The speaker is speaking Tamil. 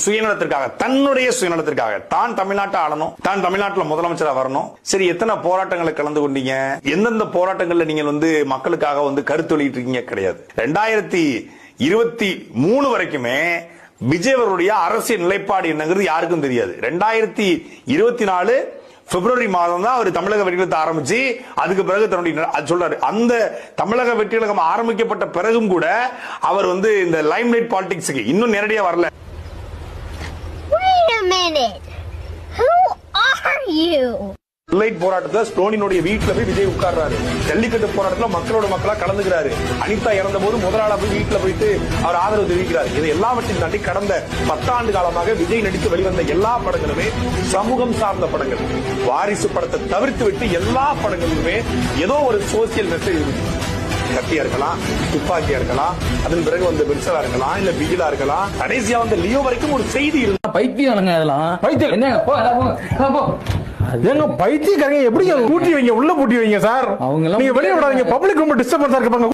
சுயநலத்திற்காக, தன்னுடைய சுயநலத்திற்காக தான் தமிழ்நாட்டை ஆளணும், தான் தமிழ்நாட்டில் முதலமைச்சரா வரணும். சரி, எத்தனை போராட்டங்களை கலந்து கொண்டீங்க? எந்தெந்த போராட்டங்கள்ல நீங்க மக்களுக்காக கருத்து வெளியிட்டு இருக்கீங்க? கிடையாது. 2023 வரைக்குமே விஜய் அவருடைய அரசியல் நிலைப்பாடு என்னங்கிறது யாருக்கும் தெரியாது. 2024 பிப்ரவரி மாதம் தான் அவர் தமிழக வெற்றிக்கழகத்தை ஆரம்பிச்சு அதுக்கு பிறகு தன்னுடைய சொல்றாரு. அந்த தமிழக வெற்றிக்கழகம் ஆரம்பிக்கப்பட்ட பிறகும் கூட அவர் இந்த லைம்லைட் பாலிடிக்ஸ்க்கு இன்னும் நேரடியா வரல. Wait a minute. Who are you? Sterlite போராட்டத்துல ஸ்டோனினுடைய வீட்டுல போய் விஜய் உட்கார்றாரு. ஜல்லிக்கட்டு போராட்டத்துல மக்களோட மக்களா கலந்துக்கிறாரு. அனிதா இறந்த போது முதலாளா போய் வீட்டுல போயிட்டு அவர் ஆதரவு தெரிவிக்கிறார். இது எல்லாவற்றையும் தாண்டி கடந்த 10 ஆண்டு காலமாக விஜய் நடித்து வெளிவந்த எல்லா படங்களுமே சமூகம் சார்ந்த படங்கள். வாரிசு படத்தை தவிர்த்து விட்டு எல்லா படங்களுமே ஏதோ ஒரு சோசியல் மெசேஜ் இருக்கு. கத்தியா இருக்கலாம், துப்பாக்கியா இருக்கலாம், அதன் பிறகு பெருசலா இருக்கலாம், இல்ல பிகிலா இருக்கலாம், கடைசியா லியோ வரைக்கும் ஒரு செய்தி இருக்கு. பைத்தியம் எங்க பைத்தியக்காரங்க எப்படி பூட்டி வைங்க, உள்ள பூட்டி வைங்க சார். அவங்க நீங்க வெளியே விடாதீங்க, பப்ளிக் ரொம்ப டிஸ்டர்பன்ஸா இருப்பாங்க.